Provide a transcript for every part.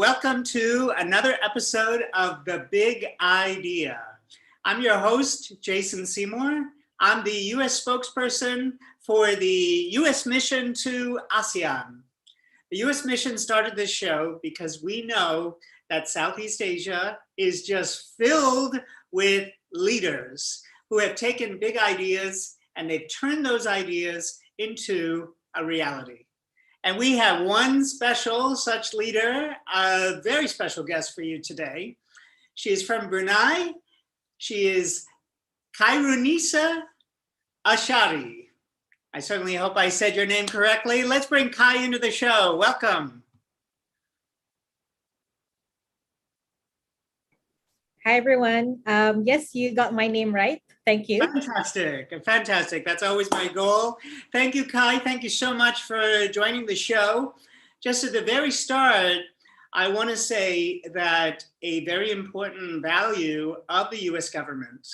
welcome to another episode of The Big Idea. I'm your host, Jason Seymour. I'm the U.S. spokesperson for the U.S. mission to ASEAN. The U.S. mission started this show because we know that Southeast Asia is just filled with leaders who have taken big ideas and they've turned those ideas into a reality. And we have one special such leader, a very special guest for you today. She is from Brunei. She is Khairunnisa Ash'ari. I certainly hope I said your name correctly. Let's bring Kai into the show. Welcome. Hi, everyone. Yes, you got my name right. Thank you. Fantastic. Fantastic. That's always my goal. Thank you, Kai. Thank you so much for joining the show. Just at the very start, I want to say that a very important value of the U.S. government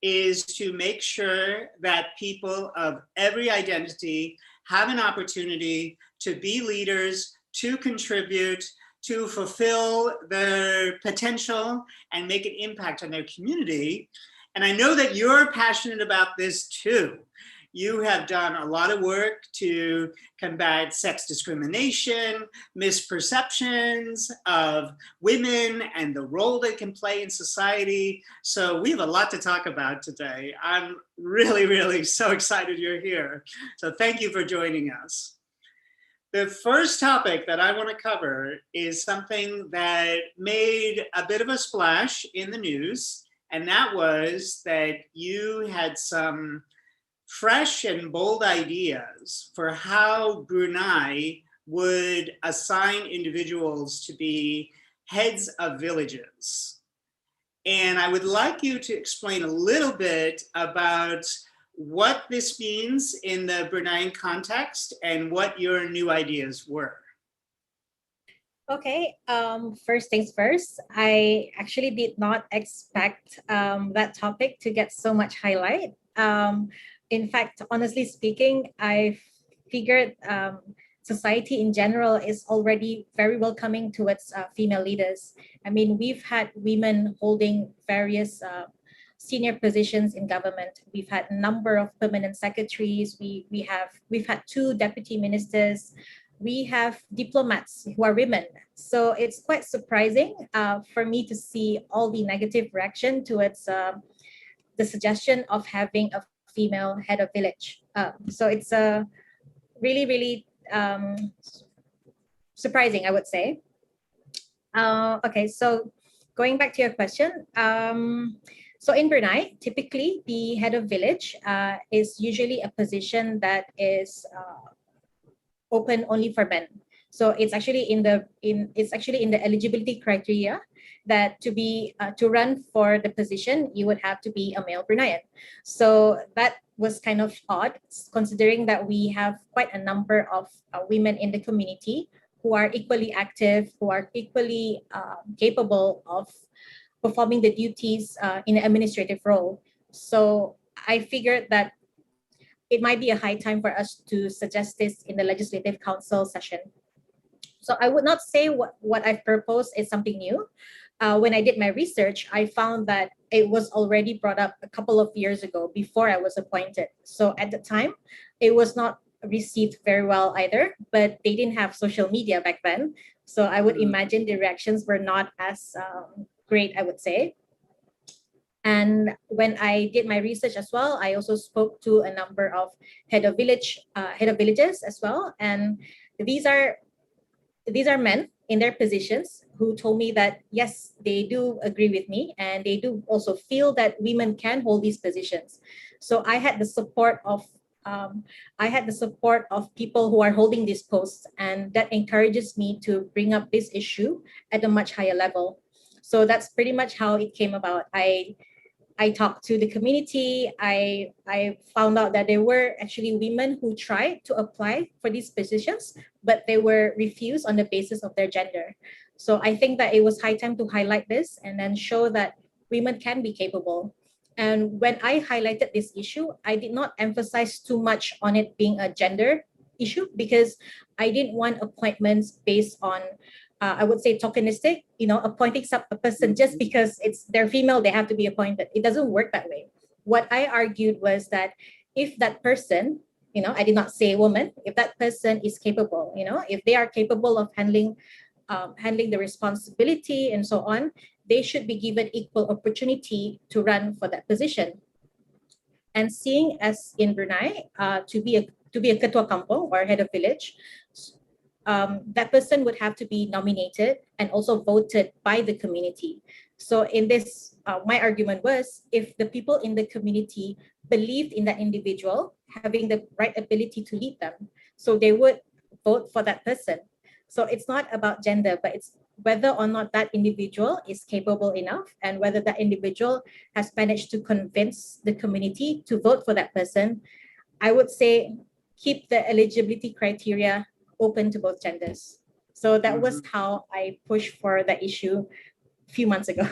is to make sure that people of every identity have an opportunity to be leaders, to contribute, to fulfill their potential and make an impact on their community. And I know that you're passionate about this too. You have done a lot of work to combat sex discrimination, misperceptions of women and the role they can play in society. So we have a lot to talk about today. I'm really so excited you're here. So thank you for joining us. The first topic that I want to cover is something that made a bit of a splash in the news, and that was that you had some fresh and bold ideas for how Brunei would assign individuals to be heads of villages. And I would like you to explain a little bit about what this means in the Bruneian context and what your new ideas were. Okay, first things first, I actually did not expect that topic to get so much highlight. In fact, honestly speaking, I figured society in general is already very welcoming towards female leaders. I mean, we've had women holding various senior positions in government. We've had a number of permanent secretaries. We've had 2 deputy ministers. We have diplomats who are women. So it's quite surprising for me to see all the negative reaction towards the suggestion of having a female head of village. So it's really surprising, I would say. Okay, so going back to your question. So in Brunei, typically the head of village is usually a position that is open only for men. So it's actually in the eligibility criteria that to run for the position, you would have to be a male Bruneian. So that was kind of odd, considering that we have quite a number of women in the community who are equally active, who are equally capable of performing the duties in an administrative role. So I figured that it might be a high time for us to suggest this in the Legislative Council session. So I would not say what I've proposed is something new. When I did my research, I found that it was already brought up a couple of years ago before I was appointed. So at the time, it was not received very well either, but they didn't have social media back then. So I would imagine the reactions were not as great, I would say. And when I did my research as well, I also spoke to a number of head of villages as well. And these are men in their positions who told me that, yes, they do agree with me. And they do also feel that women can hold these positions. So I had the support of people who are holding these posts. And that encourages me to bring up this issue at a much higher level. So that's pretty much how it came about. I talked to the community. I found out that there were actually women who tried to apply for these positions, but they were refused on the basis of their gender. So I think that it was high time to highlight this and then show that women can be capable. And when I highlighted this issue, I did not emphasize too much on it being a gender issue because I didn't want appointments based on I would say tokenistic, appointing a person just because they're female, they have to be appointed. It doesn't work that way. What I argued was that if that person, I did not say woman, if that person is capable, if they are capable of handling the responsibility and so on, they should be given equal opportunity to run for that position. And seeing as in Brunei, to be a ketua kampung or head of village, that person would have to be nominated and also voted by the community. So in this, my argument was, if the people in the community believed in that individual having the right ability to lead them, so they would vote for that person. So it's not about gender, but it's whether or not that individual is capable enough and whether that individual has managed to convince the community to vote for that person. I would say keep the eligibility criteria open to both genders. So that was how I pushed for the issue a few months ago.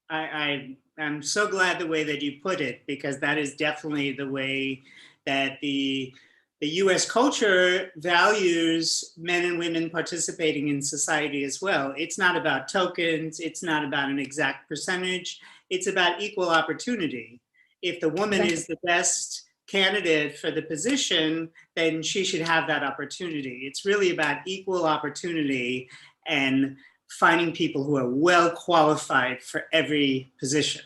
I'm so glad the way that you put it, because that is definitely the way that the US culture values men and women participating in society as well. It's not about tokens. It's not about an exact percentage. It's about equal opportunity. If the woman is the best candidate for the position, then she should have that opportunity. It's really about equal opportunity and finding people who are well qualified for every position.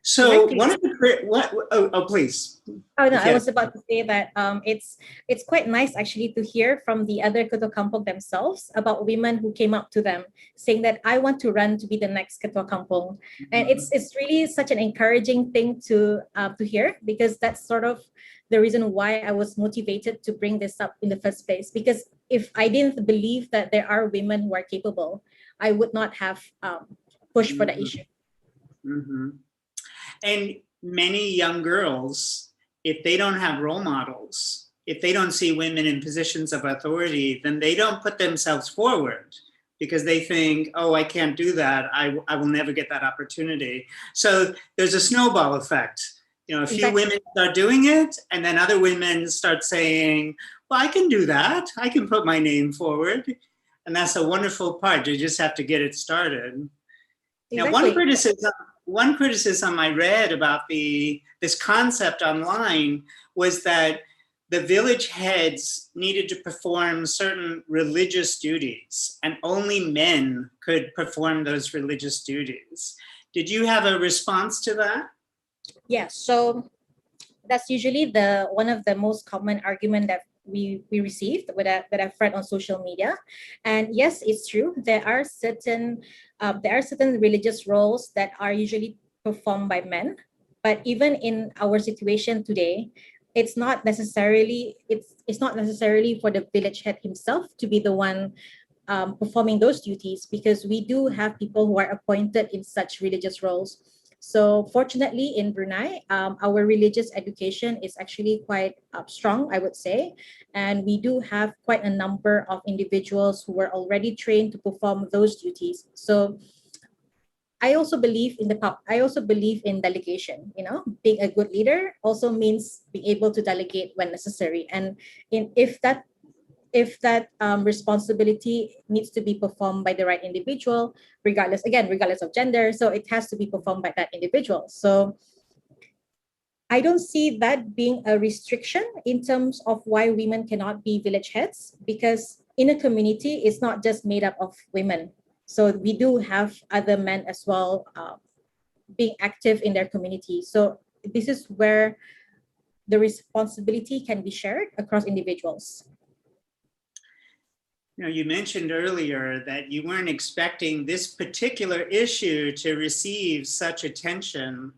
So one of the please. Oh no, I was about to say that it's quite nice actually to hear from the other ketua kampung themselves about women who came up to them saying that I want to run to be the next ketua kampung, and it's really such an encouraging thing to hear, because that's sort of the reason why I was motivated to bring this up in the first place. Because if I didn't believe that there are women who are capable, I would not have pushed for the issue. And many young girls, if they don't have role models, if they don't see women in positions of authority, then they don't put themselves forward because they think, oh, I can't do that. I will never get that opportunity. So there's a snowball effect. A few women start doing it, and then other women start saying, well, I can do that. I can put my name forward. And that's a wonderful part. You just have to get it started. Now, one criticism I read about this concept online was that the village heads needed to perform certain religious duties, and only men could perform those religious duties. Did you have a response to that? Yeah, so that's usually one of the most common argument that we received that I've read on social media. And yes, it's true. There are certain religious roles that are usually performed by men, but even in our situation today, it's not necessarily for the village head himself to be the one performing those duties, because we do have people who are appointed in such religious roles. So fortunately in Brunei, our religious education is actually quite strong, I would say. And we do have quite a number of individuals who were already trained to perform those duties. So I also believe in delegation. Being a good leader also means being able to delegate when necessary. And if that responsibility needs to be performed by the right individual, regardless of gender, so it has to be performed by that individual. So I don't see that being a restriction in terms of why women cannot be village heads, because in a community, it's not just made up of women. So we do have other men as well being active in their community. So this is where the responsibility can be shared across individuals. You mentioned earlier that you weren't expecting this particular issue to receive such attention.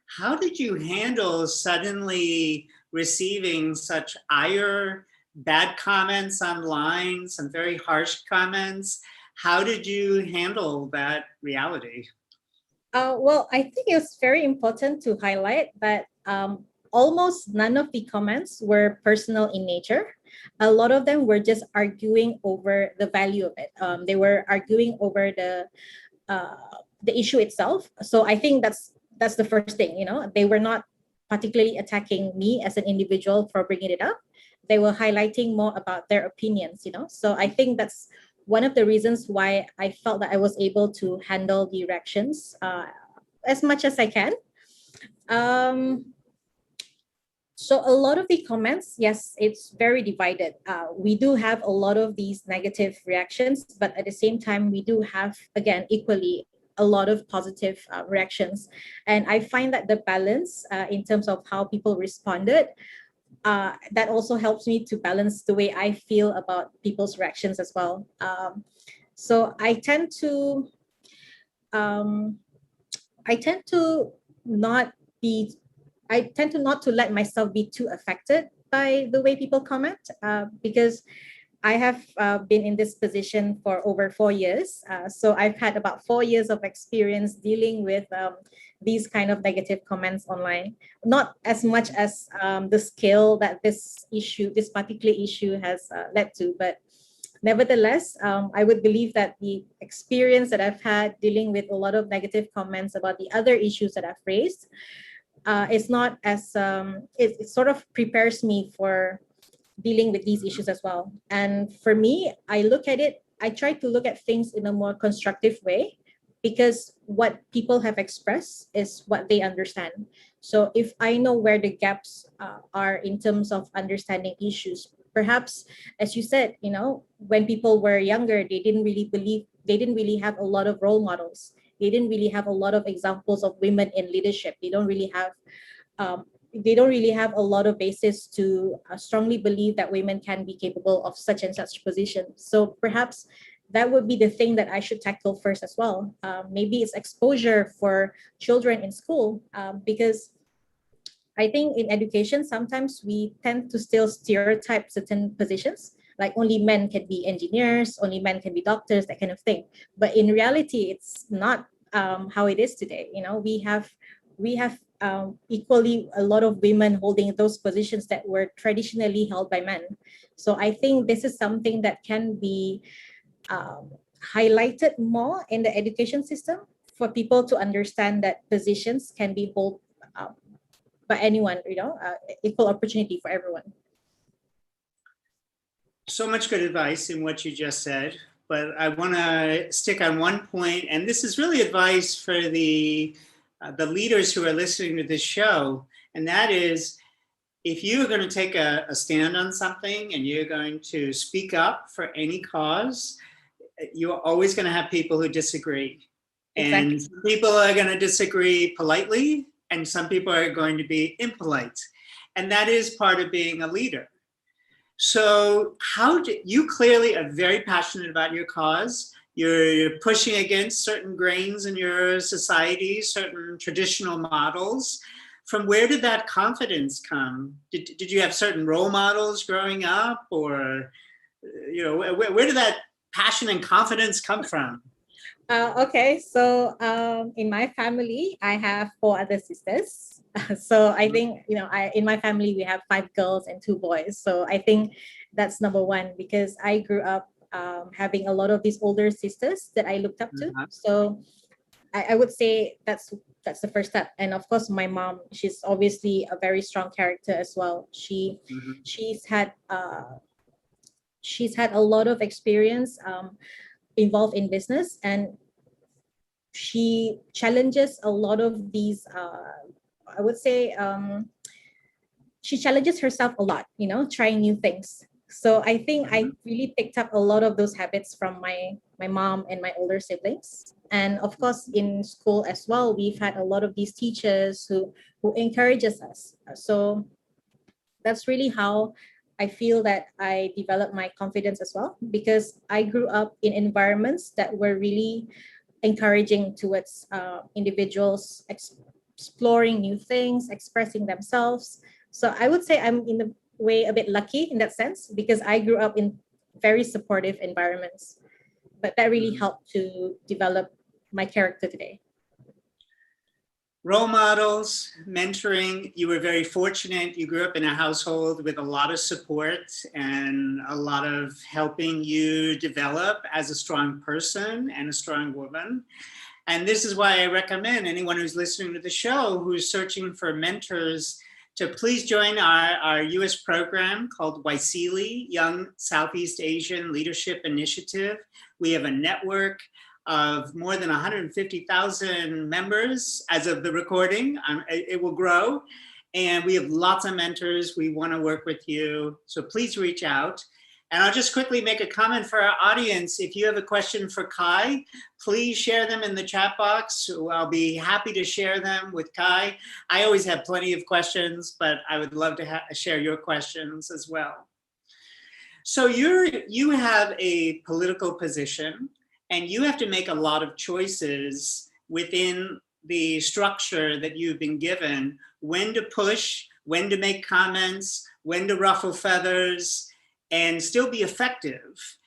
How did you handle suddenly receiving such ire, bad comments online, some very harsh comments? How did you handle that reality? Well, I think it's very important to highlight that almost none of the comments were personal in nature. A lot of them were just arguing over the value of it. They were arguing over the issue itself. So I think that's the first thing. They were not particularly attacking me as an individual for bringing it up. they were highlighting more about their opinions, you know. So I think that's one of the reasons why I felt that I was able to handle the reactions as much as I can. So a lot of the comments, yes, it's very divided. We do have a lot of these negative reactions, but at the same time, we do have, again, equally a lot of positive reactions. And I find that the balance in terms of how people responded, that also helps me to balance the way I feel about people's reactions as well. So um, I tend to not be I tend to not to let myself be too affected by the way people comment, because I have been in this position for over 4 years. So I've had about 4 years of experience dealing with these kind of negative comments online. Not as much as the scale that this particular issue has led to, but nevertheless, I would believe that the experience that I've had dealing with a lot of negative comments about the other issues that I've raised, it's not as it sort of prepares me for dealing with these issues as well. And for me, I try to look at things in a more constructive way, because what people have expressed is what they understand. So if I know where the gaps are in terms of understanding issues, perhaps, as you said, you know, when people were younger, they didn't really have a lot of role models. They didn't really have a lot of examples of women in leadership. Um, they don't really have a lot of basis to strongly believe that women can be capable of such and such position. So perhaps that would be the thing that I should tackle first as well. Maybe it's exposure for children in school, because I think in education, sometimes we tend to still stereotype certain positions, like only men can be engineers, only men can be doctors, that kind of thing. But in reality, it's not how it is today. You know, we have equally a lot of women holding those positions that were traditionally held by men. So I think this is something that can be highlighted more in the education system for people to understand that positions can be held by anyone, you know, equal opportunity for everyone. So much good advice in what you just said, but I want to stick on one point, and this is really advice for the leaders who are listening to this show, and that is, if you're going to take a stand on something and you're going to speak up for any cause, you're always going to have people who disagree. Exactly. And some people are going to disagree politely, and some people are going to be impolite. And that is part of being a leader. So you clearly are very passionate about your cause. You're pushing against certain grains in your society, certain traditional models. From where did that confidence come? Did you have certain role models growing up, or, you know, where did that passion and confidence come from? Okay, so in my family, I have 4 other sisters. So I think, you know, in my family, we have 5 girls and 2 boys. So I think that's number one, because I grew up having a lot of these older sisters that I looked up to. So I would say that's the first step. And of course, my mom, she's obviously a very strong character as well. She's had a lot of experience involved in business, and she challenges a lot of these I would say she challenges herself a lot, you know, trying new things. So I think I really picked up a lot of those habits from my mom and my older siblings. And of course, in school as well, we've had a lot of these teachers who encourages us. So that's really how I feel that I developed my confidence as well, because I grew up in environments that were really encouraging towards individuals exploring new things, expressing themselves. So I would say I'm in a way a bit lucky in that sense, because I grew up in very supportive environments. But that really helped to develop my character today. Role models, mentoring, you were very fortunate. You grew up in a household with a lot of support and a lot of helping you develop as a strong person and a strong woman. And this is why I recommend anyone who's listening to the show who's searching for mentors to please join our US program called Waisili, Young Southeast Asian Leadership Initiative. We have a network of more than 150,000 members as of the recording. It will grow. And we have lots of mentors. We want to work with you. So please reach out. And I'll just quickly make a comment for our audience. If you have a question for Kai, please share them in the chat box. I'll be happy to share them with Kai. I always have plenty of questions, but I would love to share your questions as well. So you have a political position, and you have to make a lot of choices within the structure that you've been given, when to push, when to make comments, when to ruffle feathers, and still be effective.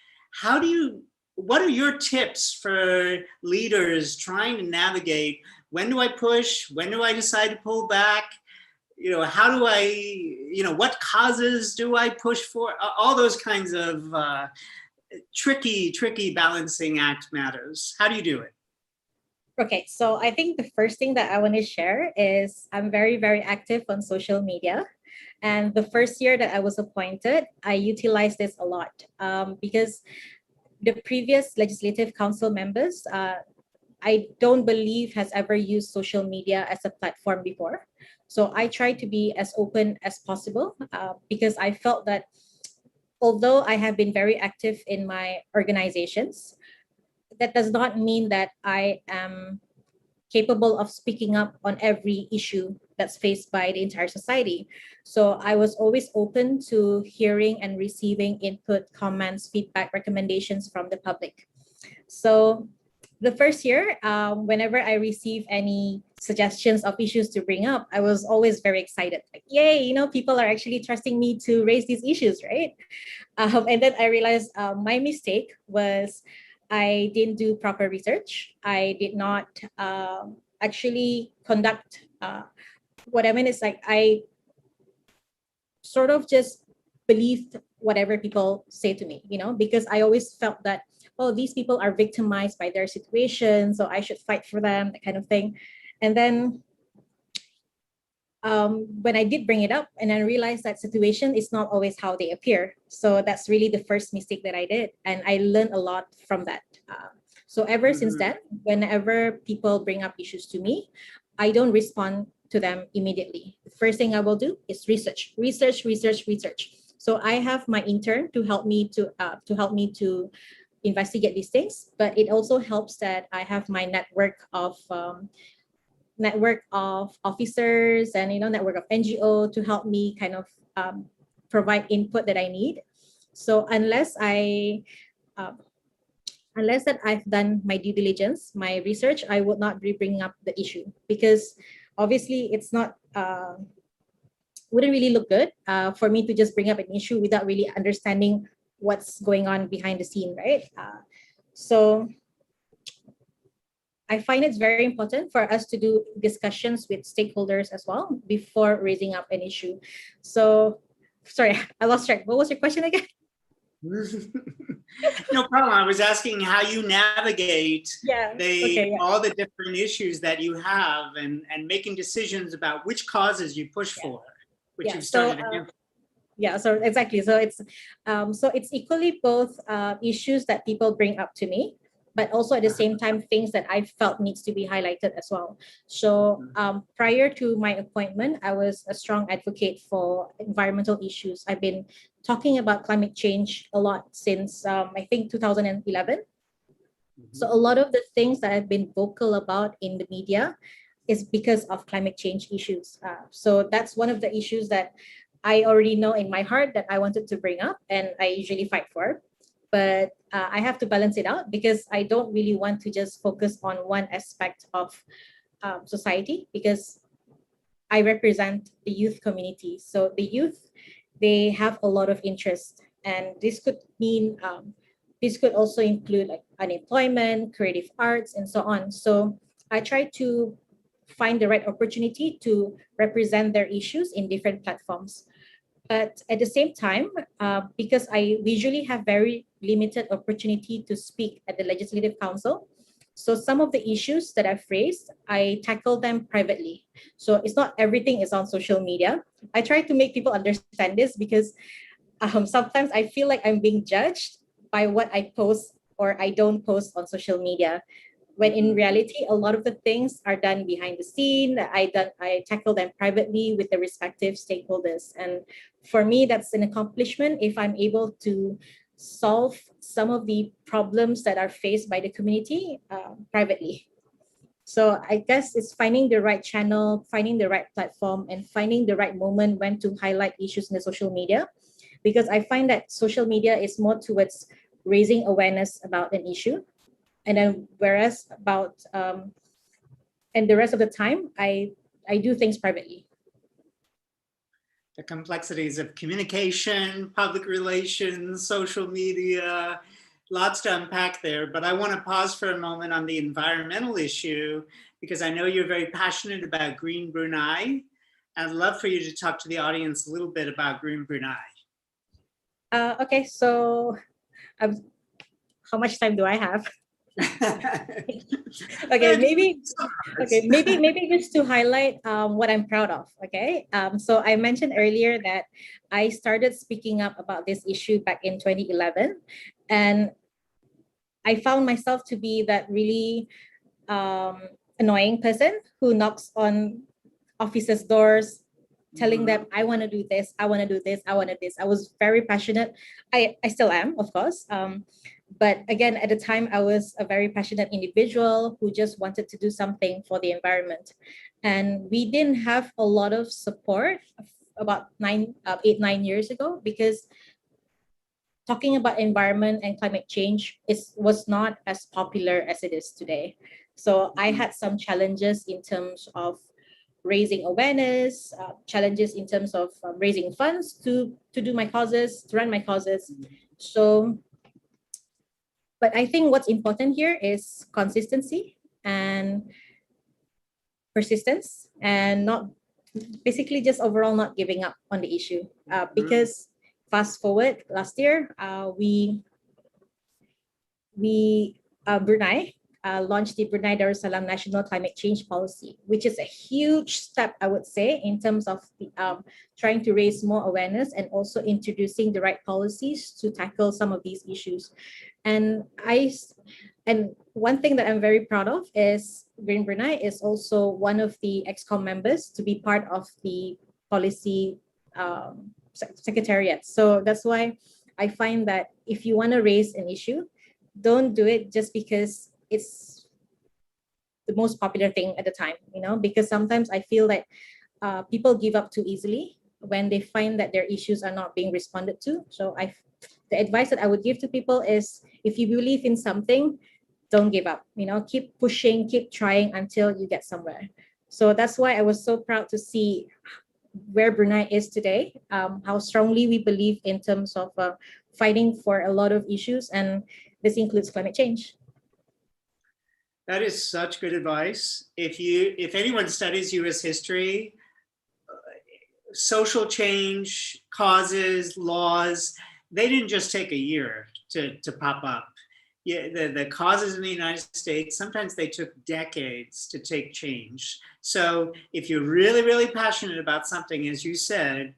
What are your tips for leaders trying to navigate, when do I push, when do I decide to pull back? How do what causes do I push for? All those kinds of tricky balancing act matters. How do you do it? Okay, so I think the first thing that I want to share is I'm very, very active on social media. And the first year that I was appointed, I utilized this a lot because the previous Legislative Council members, I don't believe has ever used social media as a platform before. So I tried to be as open as possible because I felt that although I have been very active in my organizations, that does not mean that I am capable of speaking up on every issue that's faced by the entire society. So I was always open to hearing and receiving input, comments, feedback, recommendations from the public. So the first year, whenever I receive any suggestions of issues to bring up, I was always very excited. Like, yay, people are actually trusting me to raise these issues, right? And then I realized my mistake was I didn't do proper research. I did not actually conduct, what I mean is like, I sort of just believed whatever people say to me, because I always felt that, oh, these people are victimized by their situation, so I should fight for them, that kind of thing. And then when I did bring it up and I realized that situation is not always how they appear. So that's really the first mistake that I did. And I learned a lot from that. So ever since then, whenever people bring up issues to me, I don't respond to them immediately. The first thing I will do is research. So I have my intern to help me to investigate these things, but it also helps that I have my network of officers and network of NGO to help me kind of provide input that I need. So unless that I've done my due diligence, my research, I would not be bringing up the issue, because obviously it's not wouldn't really look good for me to just bring up an issue without really understanding what's going on behind the scene, right? So I find it's very important for us to do discussions with stakeholders as well before raising up an issue. So, sorry, I lost track. What was your question again? No problem. I was asking how you navigate all the different issues that you have and making decisions about which causes you push for, which you've started against. Yeah, so exactly. So it's equally both issues that people bring up to me, but also at the same time, things that I felt needs to be highlighted as well. So prior to my appointment, I was a strong advocate for environmental issues. I've been talking about climate change a lot since I think 2011. So a lot of the things that I've been vocal about in the media is because of climate change issues. So that's one of the issues that I already know in my heart that I wanted to bring up and I usually fight for. But I have to balance it out because I don't really want to just focus on one aspect of society, because I represent the youth community. So the youth, they have a lot of interest, and this could mean, this could also include like unemployment, creative arts, and so on. So I try to find the right opportunity to represent their issues in different platforms. But at the same time, because I usually have very limited opportunity to speak at the Legislative Council, So some of the issues that I've raised, I tackle them privately. So it's not everything is on social media. I try to make people understand this because sometimes I feel like I'm being judged by what I post or I don't post on social media. When in reality, a lot of the things are done behind the scene. I tackle them privately with the respective stakeholders. And for me, that's an accomplishment if I'm able to solve some of the problems that are faced by the community privately. So I guess it's finding the right channel, finding the right platform, and finding the right moment when to highlight issues in the social media. Because I find that social media is more towards raising awareness about an issue. And then whereas about and the rest of the time, I do things privately. The complexities of communication, public relations, social media, lots to unpack there. But I want to pause for a moment on the environmental issue because I know you're very passionate about Green Brunei. I'd love for you to talk to the audience a little bit about Green Brunei. Okay, so how much time do I have? Okay, maybe just to highlight what I'm proud of. Okay, so I mentioned earlier that I started speaking up about this issue back in 2011, and I found myself to be that really annoying person who knocks on officers' doors, telling them, I want to do this, I want to do this, I want to do this. I was very passionate. I still am, of course. But again, at the time, I was a very passionate individual who just wanted to do something for the environment. And we didn't have a lot of support about 8, 9 years ago, because talking about environment and climate change was not as popular as it is today. So I had some challenges in terms of raising awareness, challenges in terms of raising funds to do my causes, to run my causes. So, but I think what's important here is consistency and persistence, and not basically just overall not giving up on the issue. Because fast forward last year, Brunei launched the Brunei Darussalam National Climate Change Policy, which is a huge step, I would say, in terms of trying to raise more awareness and also introducing the right policies to tackle some of these issues. And one thing that I'm very proud of is Green Brunei is also one of the ExCom members to be part of the policy secretariat. So that's why I find that if you want to raise an issue, don't do it just because it's the most popular thing at the time, because sometimes I feel that people give up too easily when they find that their issues are not being responded to. So the advice that I would give to people is, if you believe in something, don't give up, keep pushing, keep trying until you get somewhere. So that's why I was so proud to see where Brunei is today, how strongly we believe in terms of fighting for a lot of issues, and this includes climate change. That is such good advice. If anyone studies US history, social change, causes, laws, they didn't just take a year to pop up. Yeah, the causes in the United States, sometimes they took decades to take change. So if you're really, really passionate about something, as you said,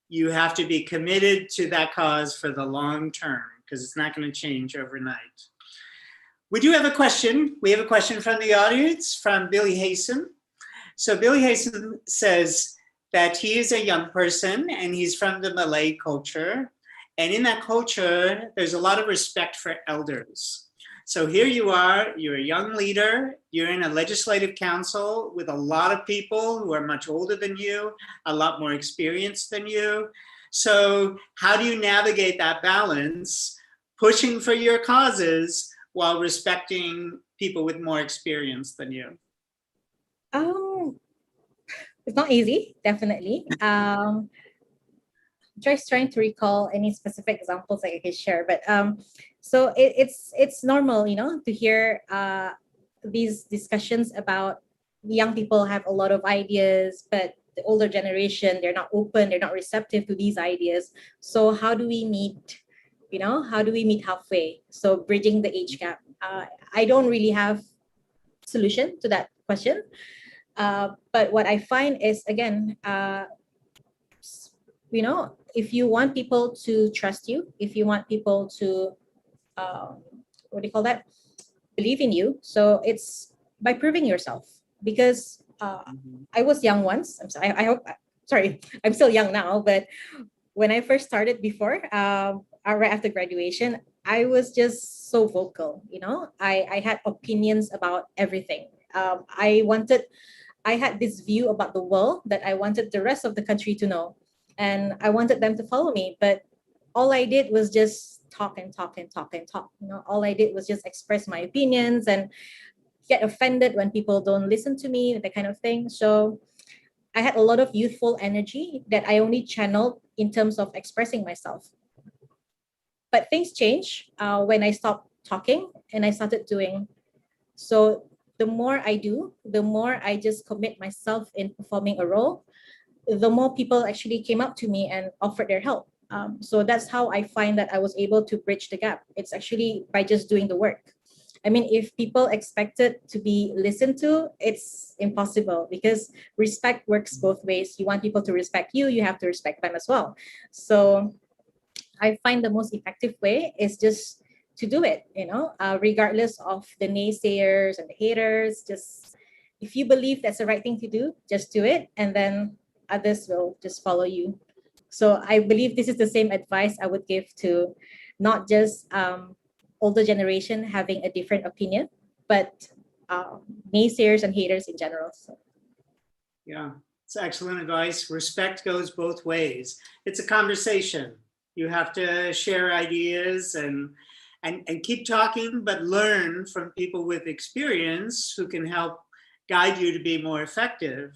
you have to be committed to that cause for the long term, because it's not going to change overnight. We do have a question. We have a question from the audience, from Billy Haysom. So Billy Haysom says that he is a young person and he's from the Malay culture. And in that culture, there's a lot of respect for elders. So here you are, you're a young leader, you're in a legislative council with a lot of people who are much older than you, a lot more experienced than you. So how do you navigate that balance, pushing for your causes while respecting people with more experience than you? It's not easy, definitely. Just trying to recall any specific examples that I can share, but so it's normal, to hear these discussions about young people have a lot of ideas, but the older generation, they're not open, they're not receptive to these ideas. So how do we meet? How do we meet halfway? So bridging the age gap. I don't really have solution to that question. But what I find is, again, if you want people to trust you, if you want people to, what do you call that? Believe in you. So it's by proving yourself. Because I was young once. I'm sorry. I hope. Sorry, I'm still young now. But when I first started before, right after graduation, I was just so vocal. I had opinions about everything. I had this view about the world that I wanted the rest of the country to know, and I wanted them to follow me. But all I did was just talk and talk and talk and talk. All I did was just express my opinions and get offended when people don't listen to me, that kind of thing. So I had a lot of youthful energy that I only channeled in terms of expressing myself. But things changed when I stopped talking and I started doing. So the more I do, the more I just commit myself in performing a role, the more people actually came up to me and offered their help. So that's how I find that I was able to bridge the gap. It's actually by just doing the work. I mean, if people expected to be listened to, it's impossible, because respect works both ways. You want people to respect you, you have to respect them as well. So I find the most effective way is just to do it, regardless of the naysayers and the haters. Just, if you believe that's the right thing to do, just do it, and then others will just follow you. So I believe this is the same advice I would give to not just older generation having a different opinion, but naysayers and haters in general. So. Yeah, it's excellent advice. Respect goes both ways. It's a conversation. You have to share ideas and keep talking, but learn from people with experience who can help guide you to be more effective.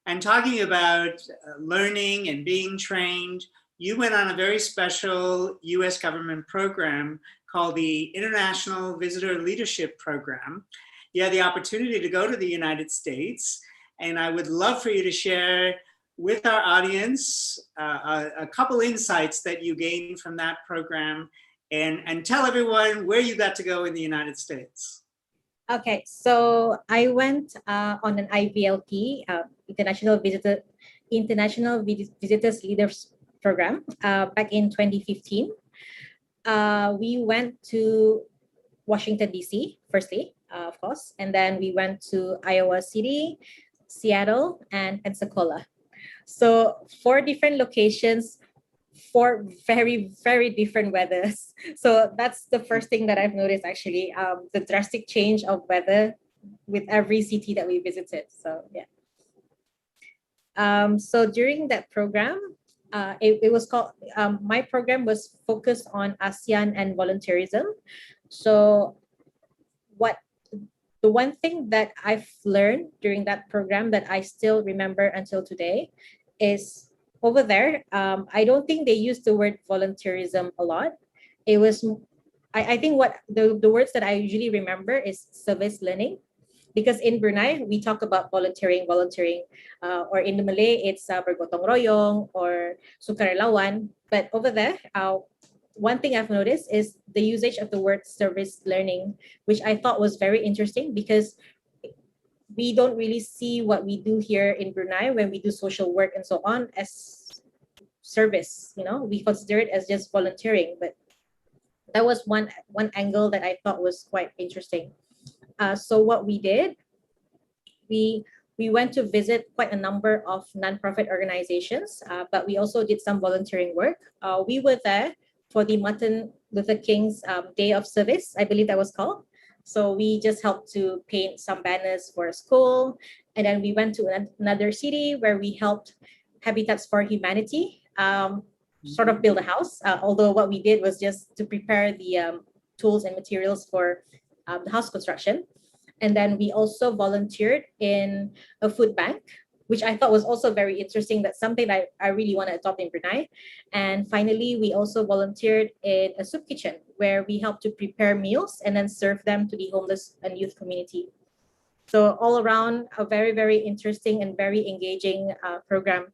And talking about learning and being trained, you went on a very special US government program called the International Visitor Leadership Program. You had the opportunity to go to the United States, and I would love for you to share with our audience a couple insights that you gained from that program, and tell everyone where you got to go in the United States. Okay, so I went on an IVLP, International Visitors Leaders Program, back in 2015. We went to Washington, D.C., firstly, of course, and then we went to Iowa City, Seattle, and Pensacola. So 4 different locations, 4 very, very different weathers. So that's the first thing that I've noticed, actually, the drastic change of weather with every city that we visited. So yeah. So during that program, it was called, my program was focused on ASEAN and volunteerism. So the one thing that I've learned during that program that I still remember until today is, over there, I don't think they used the word volunteerism a lot. It was, I think what the words that I usually remember is service learning. Because in Brunei, we talk about volunteering, or in the Malay, it's bergotong royong or sukarelawan. But over there, one thing I've noticed is the usage of the word service learning, which I thought was very interesting, because we don't really see what we do here in Brunei when we do social work and so on as service. We consider it as just volunteering. But that was one angle that I thought was quite interesting. So what we did, we went to visit quite a number of nonprofit organizations, but we also did some volunteering work. We were there for the Martin Luther King's Day of Service, I believe that was called. So we just helped to paint some banners for a school. And then we went to another city where we helped Habitats for Humanity sort of build a house. Although what we did was just to prepare the tools and materials for the house construction. And then we also volunteered in a food bank, which I thought was also very interesting. That's something that I really want to adopt in Brunei. And finally, we also volunteered in a soup kitchen where we helped to prepare meals and then serve them to the homeless and youth community. So all around, a very, very interesting and very engaging program.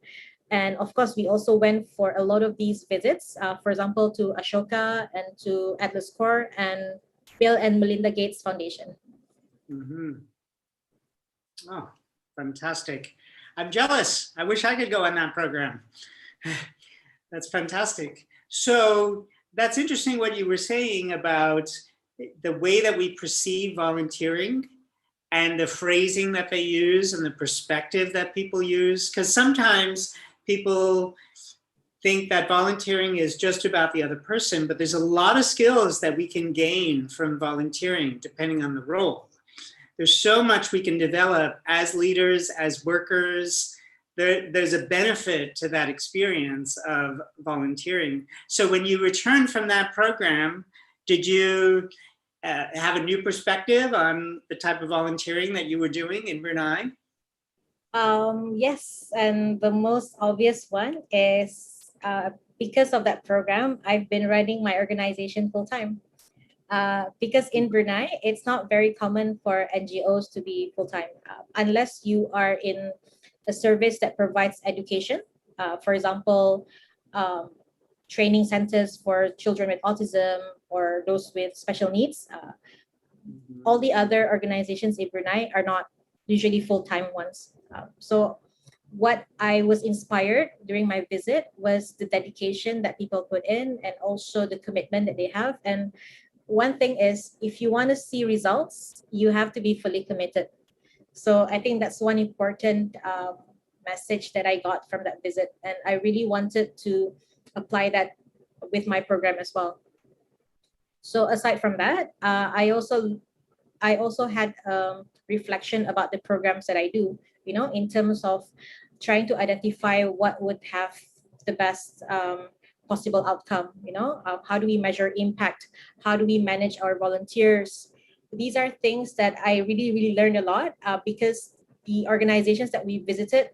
And of course, we also went for a lot of these visits, for example, to Ashoka and to Atlas Corps and Bill and Melinda Gates Foundation. Mm-hmm. Oh, fantastic. I'm jealous. I wish I could go on that program. That's fantastic. So that's interesting what you were saying about the way that we perceive volunteering and the phrasing that they use and the perspective that people use. Because sometimes people think that volunteering is just about the other person, but there's a lot of skills that we can gain from volunteering depending on the role. There's so much we can develop as leaders, as workers. There's a benefit to that experience of volunteering. So when you returned from that program, did you have a new perspective on the type of volunteering that you were doing in Brunei? Yes, and the most obvious one is because of that program, I've been running my organization full time. Because in Brunei, it's not very common for NGOs to be full time unless you are in a service that provides education. For example, training centers for children with autism or those with special needs. All the other organizations in Brunei are not usually full time ones. So what I was inspired during my visit was the dedication that people put in and also the commitment that they have. And one thing is, if you want to see results, you have to be fully committed. So I think that's one important message that I got from that visit. And I really wanted to apply that with my program as well. So aside from that, I also had reflection about the programs that I do, in terms of trying to identify what would have the best possible outcome. How do we measure impact? How do we manage our volunteers? These are things that I really, really learned a lot because the organizations that we visited,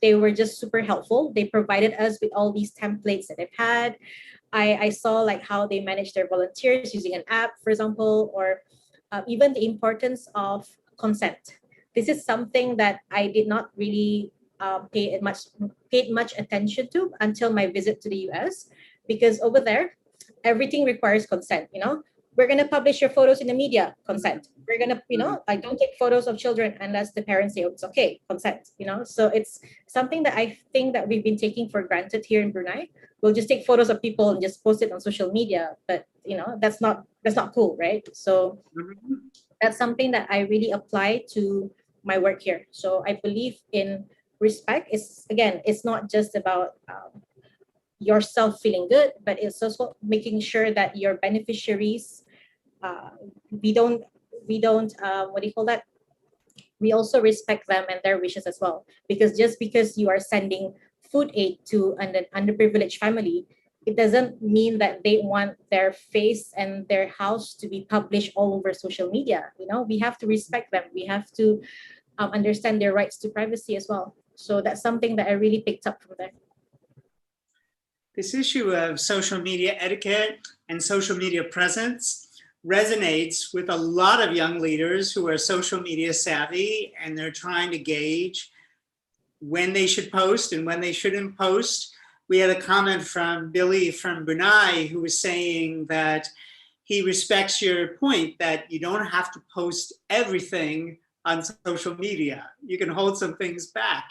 they were just super helpful. They provided us with all these templates that they've had. I saw like how they manage their volunteers using an app, for example, or even the importance of consent. This is something that I did not really paid much attention to until my visit to the US, because over there, everything requires consent. We're gonna publish your photos in the media, consent. We're gonna, I don't take photos of children unless the parents say it's okay, consent. So it's something that I think that we've been taking for granted here in Brunei. We'll just take photos of people and just post it on social media, but that's not cool, right? So that's something that I really apply to my work here. So I believe in respect. It's not just about yourself feeling good, but it's also making sure that your beneficiaries, we don't what do you call that? We also respect them and their wishes as well. Because just because you are sending food aid to an underprivileged family, it doesn't mean that they want their face and their house to be published all over social media. We have to respect them. We have to understand their rights to privacy as well. So that's something that I really picked up from there. This issue of social media etiquette and social media presence resonates with a lot of young leaders who are social media savvy, and they're trying to gauge when they should post and when they shouldn't post. We had a comment from Billy from Brunei who was saying that he respects your point that you don't have to post everything on social media. You can hold some things back.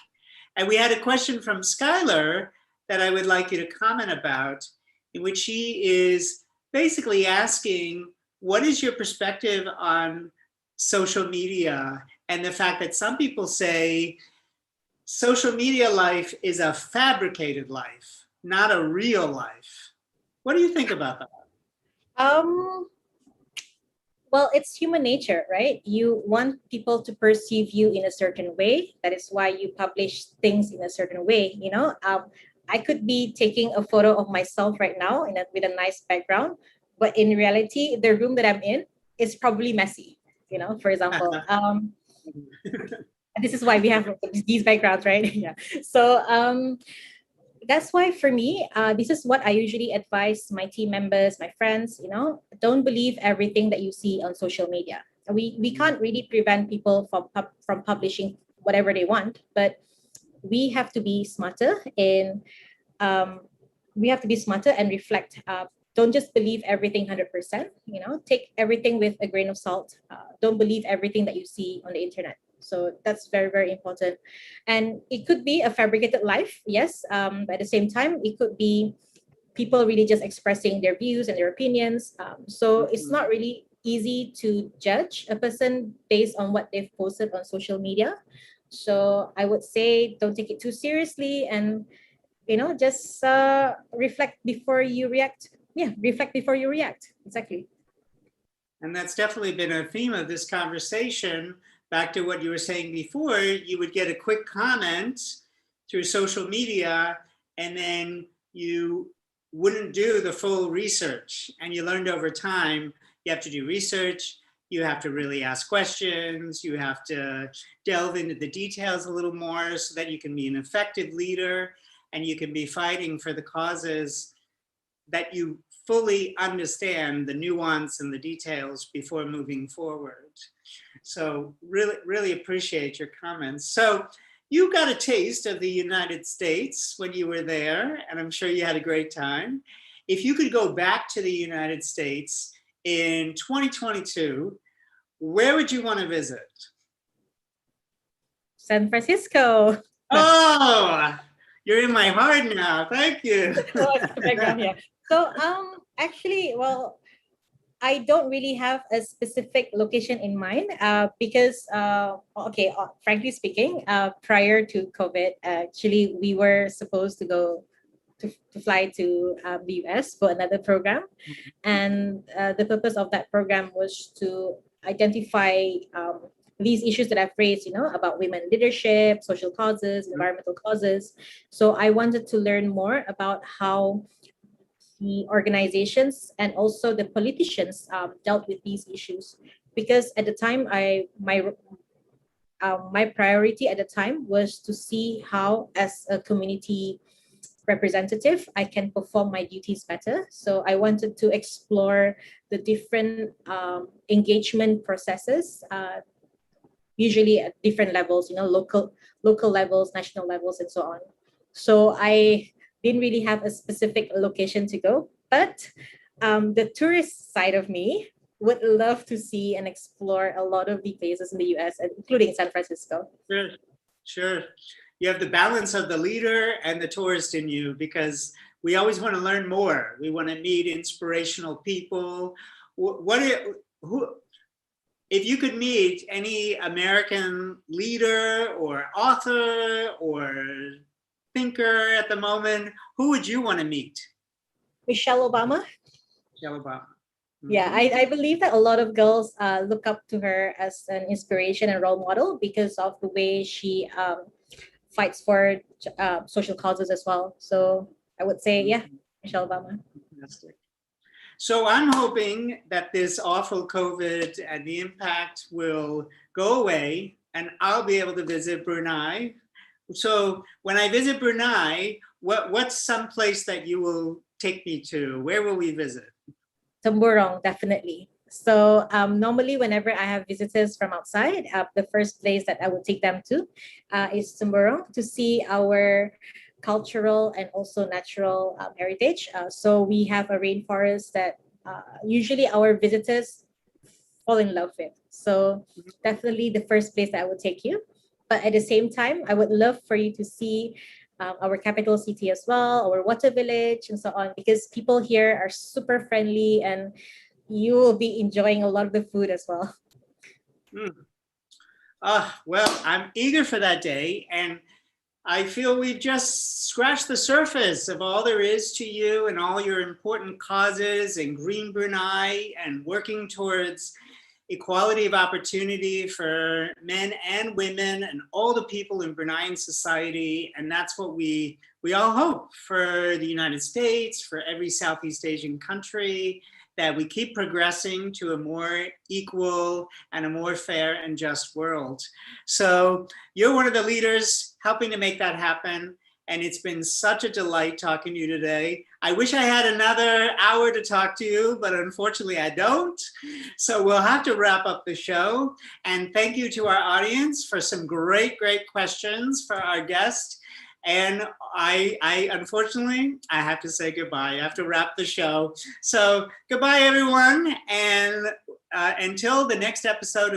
And we had a question from Skylar that I would like you to comment about, in which she is basically asking, what is your perspective on social media and the fact that some people say social media life is a fabricated life, not a real life? What do you think about that? Well, it's human nature, right? You want people to perceive you in a certain way. That is why you publish things in a certain way. I could be taking a photo of myself right now with a nice background, but in reality, the room that I'm in is probably messy. For example, this is why we have these backgrounds, right? Yeah. So that's why for me, this is what I usually advise my team members, my friends. Don't believe everything that you see on social media. We can't really prevent people from publishing whatever they want, but we have to be smarter and reflect. Don't just believe everything 100%. Take everything with a grain of salt. Don't believe everything that you see on the internet. So that's very, very important. And it could be a fabricated life, yes. But at the same time, it could be people really just expressing their views and their opinions. So it's not really easy to judge a person based on what they've posted on social media. So I would say don't take it too seriously, and just reflect before you react. Yeah, reflect before you react. Exactly. And that's definitely been a theme of this conversation. Back to what you were saying before, you would get a quick comment through social media, and then you wouldn't do the full research. And you learned over time, you have to do research, you have to really ask questions, you have to delve into the details a little more so that you can be an effective leader and you can be fighting for the causes that you fully understand the nuance and the details before moving forward. So really, really appreciate your comments. So you got a taste of the United States when you were there, and I'm sure you had a great time. If you could go back to the United States in 2022, where would you want to visit? San Francisco. Oh, you're in my heart now. Thank you. Yeah. So actually, well, I don't really have a specific location in mind because, frankly speaking, prior to COVID, actually, we were supposed to go to fly to the US for another program. And the purpose of that program was to identify these issues that I've raised, about women leadership, social causes, environmental causes. So I wanted to learn more about how the organizations and also the politicians dealt with these issues, because at the time my priority at the time was to see how, as a community representative, I can perform my duties better. So I wanted to explore the different engagement processes, usually at different levels, local levels, national levels, and so on. So I didn't really have a specific location to go, but the tourist side of me would love to see and explore a lot of the places in the US, including San Francisco. Sure, sure. You have the balance of the leader and the tourist in you, because we always want to learn more. We want to meet inspirational people. If you could meet any American leader or author or thinker at the moment, who would you want to meet? Michelle Obama. Michelle Obama. Yeah, I believe that a lot of girls look up to her as an inspiration and role model because of the way she fights for social causes as well. So I would say, yeah, Michelle Obama. Fantastic. So I'm hoping that this awful COVID and the impact will go away and I'll be able to visit Brunei. So when I visit Brunei, what's some place that you will take me to? Where will we visit? Temburong, definitely. So normally whenever I have visitors from outside, the first place that I would take them to is Temburong to see our cultural and also natural heritage. So we have a rainforest that usually our visitors fall in love with. So definitely the first place that I would take you. But at the same time, I would love for you to see our capital city as well, our water village and so on, because people here are super friendly and you will be enjoying a lot of the food as well. Well, I'm eager for that day, and I feel we've just scratched the surface of all there is to you and all your important causes in Green Brunei and working towards equality of opportunity for men and women and all the people in Bruneian society. And that's what we all hope for the United States, for every Southeast Asian country, that we keep progressing to a more equal and a more fair and just world. So you're one of the leaders helping to make that happen. And it's been such a delight talking to you today. I wish I had another hour to talk to you, but unfortunately I don't. So we'll have to wrap up the show. And thank you to our audience for some great, great questions for our guest. And I unfortunately, I have to say goodbye. I have to wrap the show. So goodbye, everyone. And until the next episode of